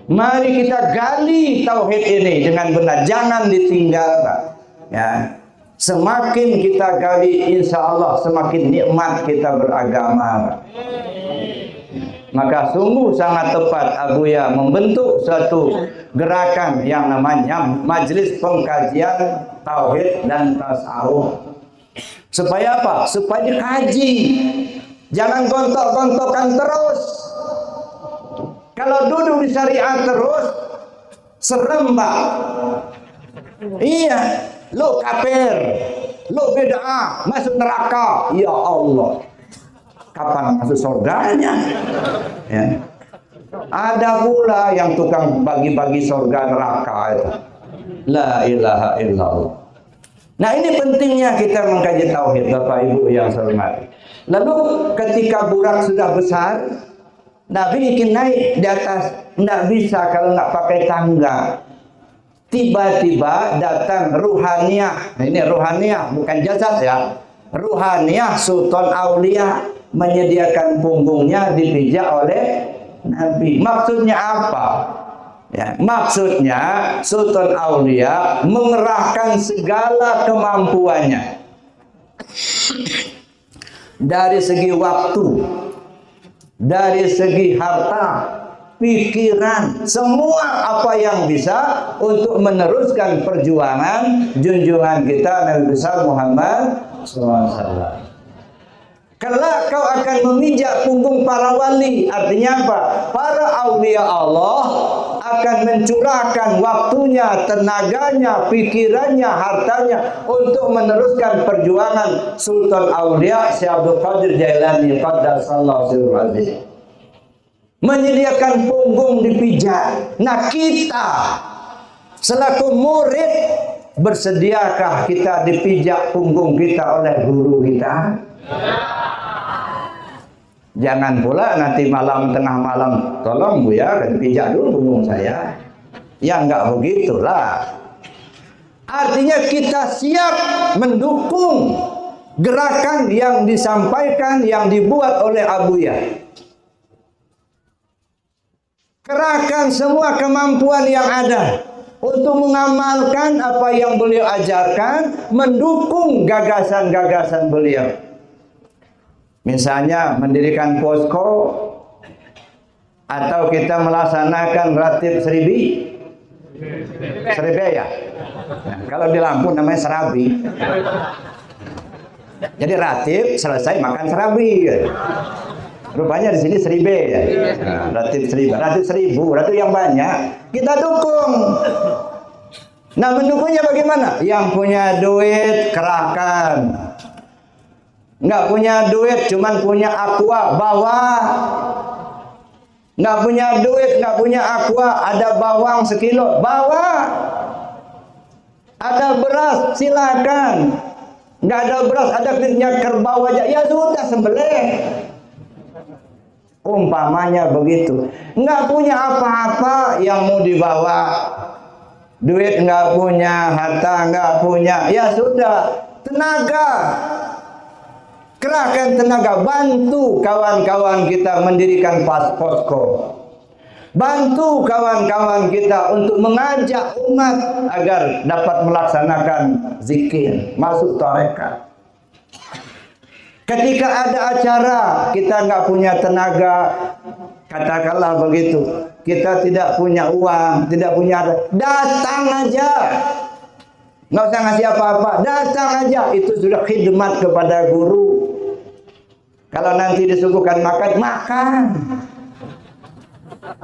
Mari kita gali tauhid ini dengan benar, jangan ditinggalkan. Ya, semakin kita gali, insya Allah semakin nikmat kita beragama. Maka sungguh sangat tepat Abuya membentuk suatu gerakan yang namanya Majelis Pengkajian Tauhid dan Tasawuf. Supaya apa? Supaya dikaji. Jangan gontok-gontokan terus. Kalau duduk di syariat terus, serem, Pak. Iya, lo kafir, lo bid'ah, masuk neraka. Ya Allah. Kapan masuk surganya? Ya. Ada pula yang tukang bagi-bagi surga neraka itu. La ilaha illallah. Nah, ini pentingnya kita mengkaji tauhid, Bapak Ibu yang saya hormati. Lalu ketika Burak sudah besar, Nabi ingin naik di atas, tidak bisa kalau nggak pakai tangga. Tiba-tiba datang ruhaniyah. Nah, ini ruhaniyah bukan jasad ya. Ruhaniyah Sultan Aulia menyediakan punggungnya dipijak oleh Nabi. Maksudnya apa? Ya, maksudnya Sultan Aulia mengerahkan segala kemampuannya dari segi waktu, dari segi harta, pikiran, semua apa yang bisa untuk meneruskan perjuangan junjungan kita Nabi besar Muhammad SAW. Kelak kau akan memijak punggung para wali. Artinya apa? Para aulia Allah akan mencurahkan waktunya, tenaganya, pikirannya, hartanya untuk meneruskan perjuangan Sultan Aulia Syekh Abdul Qadir Jailani qaddasallahu sirruhu aziz. Menyediakan punggung dipijak. Nah, kita selaku murid, bersediakah kita dipijak punggung kita oleh guru kita? Jangan pula nanti malam, tengah malam, tolong Bu ya, pijak dulu punggung saya. Ya enggak begitulah. Artinya kita siap mendukung gerakan yang disampaikan, yang dibuat oleh Abuya. Kerahkan semua kemampuan yang ada untuk mengamalkan apa yang beliau ajarkan, mendukung gagasan-gagasan beliau. Misalnya mendirikan posko, atau kita melaksanakan ratib seribi ya. Nah, kalau di Lampung namanya serabi. Jadi ratib selesai makan serabi. Rupanya di sini seribe ya. Nah, ratib seribu, ratib yang banyak kita dukung. Nah, mendukungnya bagaimana? Yang punya duit kerahkan. Nggak punya duit, cuman punya aqua, bawa. Nggak punya duit, nggak punya aqua, ada bawang sekilo, bawa. Ada beras, silakan. Nggak ada beras, ada kulitnya kerbau aja, ya sudah sembelih. Umpamanya begitu. Nggak punya apa-apa yang mau dibawa. Duit nggak punya, harta nggak punya, ya sudah. Tenaga. Kerahkan tenaga, bantu kawan-kawan kita mendirikan posko. Bantu kawan-kawan kita untuk mengajak umat agar dapat melaksanakan zikir, masuk tarekat. Ketika ada acara, kita nggak punya tenaga, katakanlah begitu, kita tidak punya uang, tidak punya, datang aja. Nggak usah ngasih apa-apa, datang aja. Itu sudah khidmat kepada guru. Kalau nanti disuguhkan makan, makan.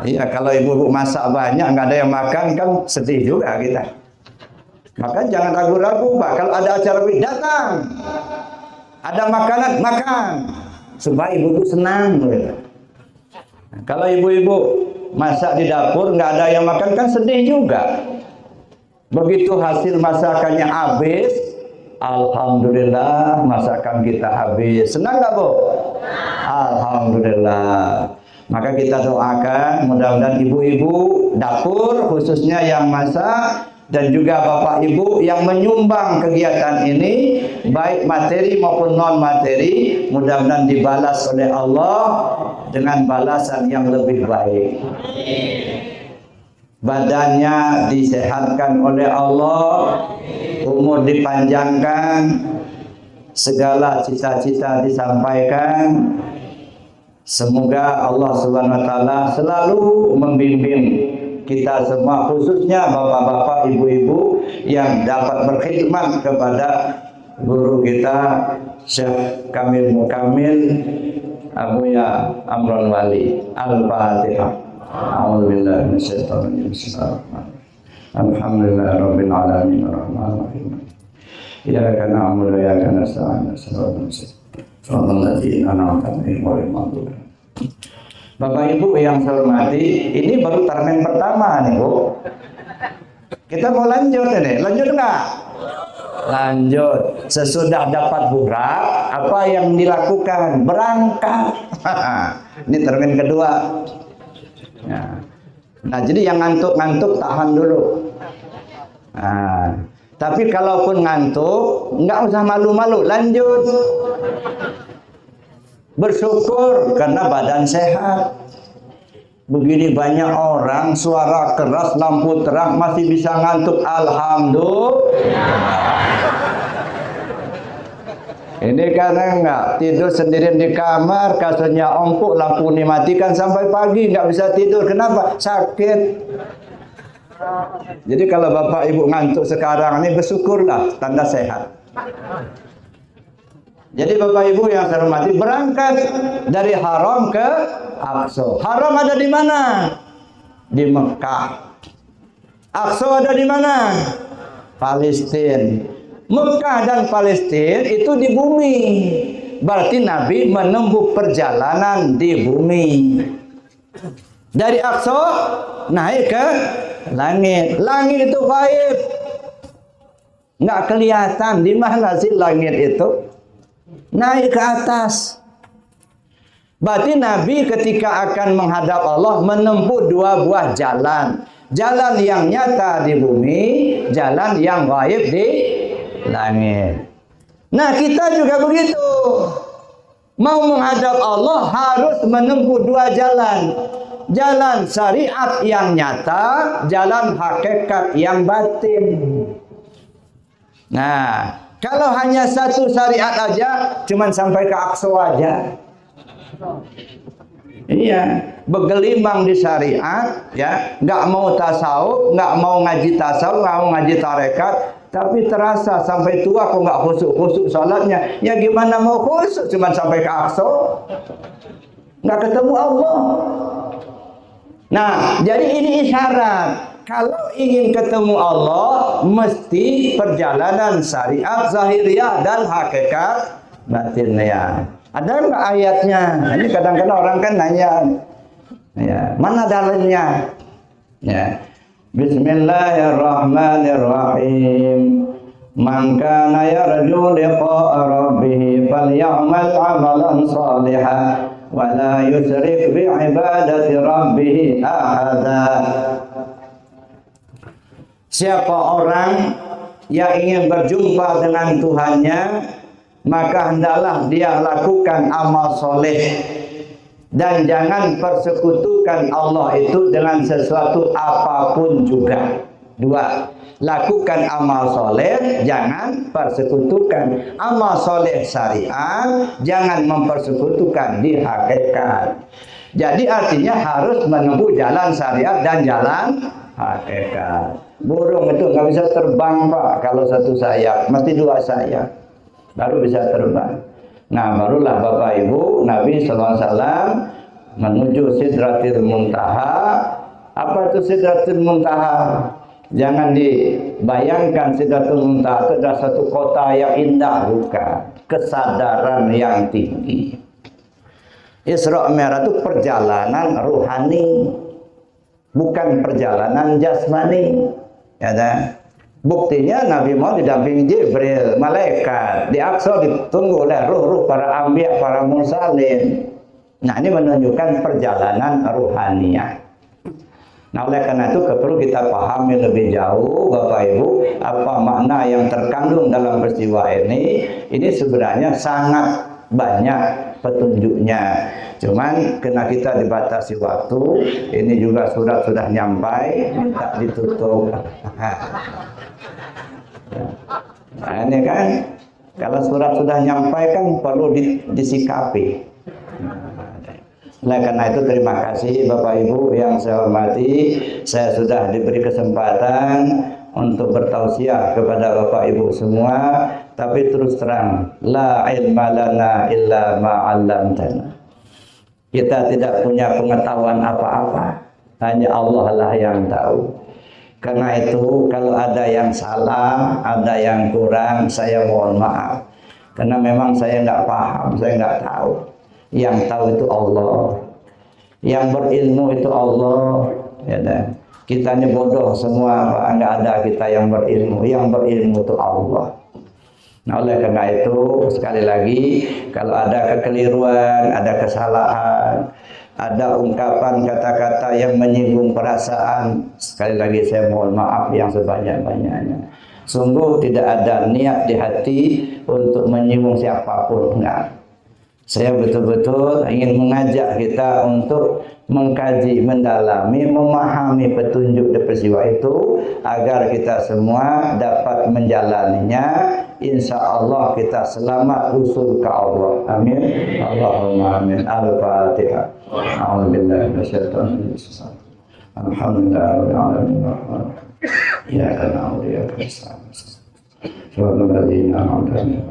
Iya, kalau ibu-ibu masak banyak, nggak ada yang makan, kan sedih juga kita. Maka jangan ragu-ragu, Pak. Kalau ada acara, datang. Ada makanan, makan. Supaya ibu-ibu senang. Kalau ibu-ibu masak di dapur, nggak ada yang makan, kan sedih juga. Begitu hasil masakannya habis, alhamdulillah masakan kita habis. Senang nggak, Bu? Alhamdulillah. Maka kita doakan mudah-mudahan ibu-ibu dapur khususnya yang masak dan juga bapak ibu yang menyumbang kegiatan ini baik materi maupun non materi, mudah-mudahan dibalas oleh Allah dengan balasan yang lebih baik. Badannya disehatkan oleh Allah, umur dipanjangkan, segala cita-cita disampaikan. Semoga Allah Subhanahu wa taala selalu membimbing kita semua, khususnya bapak-bapak, ibu-ibu yang dapat berkhidmat kepada guru kita Syekh Kamil Mukamil Abuya Amron Wali. Al-Fatihah. A'udzubillahi minasyaitonir rajim. Alhamdulillahirabbil alamin arrahmanirrahim. Iyyaka na'budu wa iyyaka nasta'in. Bapak Ibu yang saya hormati, ini baru termen pertama nih, Bu. Kita mau lanjut ini, lanjut nggak? Lanjut. Sesudah dapat burak, apa yang dilakukan? Berangkat. Ini termen kedua. Nah, jadi yang ngantuk-ngantuk tahan dulu. Nah, tapi kalaupun ngantuk, nggak usah malu-malu, lanjut. Bersyukur karena badan sehat. Begini banyak orang suara keras, lampu terang masih bisa ngantuk. Alhamdulillah. Ini karena enggak tidur sendirian di kamar, kasurnya empuk, lampu dimatikan sampai pagi nggak bisa tidur. Kenapa? Sakit. Jadi kalau bapak ibu ngantuk sekarang ini bersyukurlah, tanda sehat. Jadi bapak ibu yang saya hormati, berangkat dari Haram ke Aqsa. Haram ada di mana? Di Mekah. Aqsa ada di mana? Palestina. Mekah dan Palestina itu di bumi. Berarti Nabi menempuh perjalanan di bumi. Dari Aqsa naik ke langit. Langit itu gaib. Nggak kelihatan. Di mana sih langit itu? Naik ke atas. Berarti Nabi ketika akan menghadap Allah menempuh dua buah jalan. Jalan yang nyata di bumi, jalan yang gaib di langit. Nah, kita juga begitu. Mau menghadap Allah harus menempuh dua jalan. Jalan syariat yang nyata, jalan hakikat yang batin. Nah, kalau hanya satu syariat aja, cuman sampai ke Aqsa aja. Iya, bergelimang di syariat, ya, nggak mau tasawuf, nggak mau ngaji tasawuf, nggak mau ngaji tarekat, tapi terasa sampai tua kok nggak khusyuk sholatnya. Ya gimana mau khusyuk, cuman sampai ke Aqsa, nggak ketemu Allah. Nah, jadi ini isyarat. Kalau ingin ketemu Allah, mesti perjalanan syariat zahiriyah dan hakikat batin ya. Ada nggak ayatnya? Ini kadang-kadang orang kan nanya, ya, mana dalilnya? Ya. Bismillahirrahmanirrahim. Man kana yarju liqa'a rabbih falyamal 'amalan shalihan wa la yusyrik bi ibadati rabbih ahada. Siapa orang yang ingin berjumpa dengan Tuhannya, maka hendaklah dia lakukan amal soleh dan jangan persekutukan Allah itu dengan sesuatu apapun juga. Dua, lakukan amal soleh, jangan persekutukan. Amal soleh syariat, jangan mempersekutukan di hakikat. Jadi artinya harus menempuh jalan syariat dan jalan hakikat. Burung itu nggak bisa terbang Pak kalau satu sayap, mesti dua sayap baru bisa terbang. Nah barulah Bapak Ibu Nabi SAW menuju Sidratil Muntaha. Apa itu Sidratil Muntaha? Jangan dibayangkan Sidratul Muntaha itu adalah satu kota yang indah, bukan. Kesadaran yang tinggi. Isra Mi'raj itu perjalanan ruhani, bukan perjalanan jasmani. Ya kan? Buktinya Nabi Muhammad didampingi Jibril, malaikat. Di Aqsa ditunggu oleh ruh-ruh para anbiya, para mursalin. Nah ini menunjukkan perjalanan ruhaniyah. Nah oleh karena itu perlu kita pahami lebih jauh Bapak Ibu apa makna yang terkandung dalam peristiwa ini. Ini sebenarnya sangat banyak petunjuknya. Cuman karena kita dibatasi waktu, ini juga sudah nyampai, minta ditutup. Nah ini kan kalau surat sudah nyampai kan perlu disikapi. Oleh karena itu terima kasih Bapak Ibu yang saya hormati. Saya sudah diberi kesempatan untuk bertausiah kepada Bapak Ibu semua. Tapi terus terang, la ilma lana illa ma 'allamtana. Kita tidak punya pengetahuan apa-apa. Hanya Allah lah yang tahu. Karena itu kalau ada yang salah, ada yang kurang, saya mohon maaf. Karena memang saya nggak paham, saya nggak tahu. Yang tahu itu Allah, yang berilmu itu Allah. Ya, kita ini bodoh semua, Pak. Nggak ada kita yang berilmu. Yang berilmu itu Allah. Nah oleh karena itu sekali lagi kalau ada kekeliruan, ada kesalahan, ada ungkapan kata-kata yang menyinggung perasaan, sekali lagi saya mohon maaf yang sebanyak-banyaknya. Sungguh tidak ada niat di hati untuk menyinggung siapapun, enggak. Saya betul-betul ingin mengajak kita untuk mengkaji, mendalami, memahami petunjuk di peristiwa itu agar kita semua dapat menjalaninya. Insya Allah kita selamat usul ke Allah. Amin. Allahumma amin. Al-Fatihah. A'udzubillahi minasyaitonir rajim. Alhamdulillahirabbil alamin. Ya na'budu wa nasta'in. Shallal ladzina an'amta 'alaihim.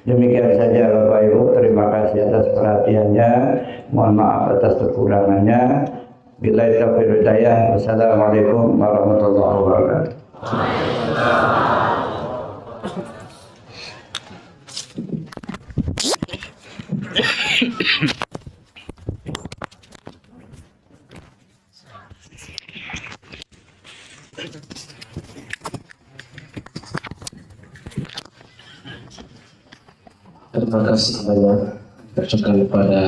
Demikian saja Bapak Ibu, terima kasih atas perhatiannya. Mohon maaf atas kekurangannya. Billahi taufiq wal hidayah. Wassalamualaikum warahmatullahi wabarakatuh. Terima kasih banyak tercipta kepada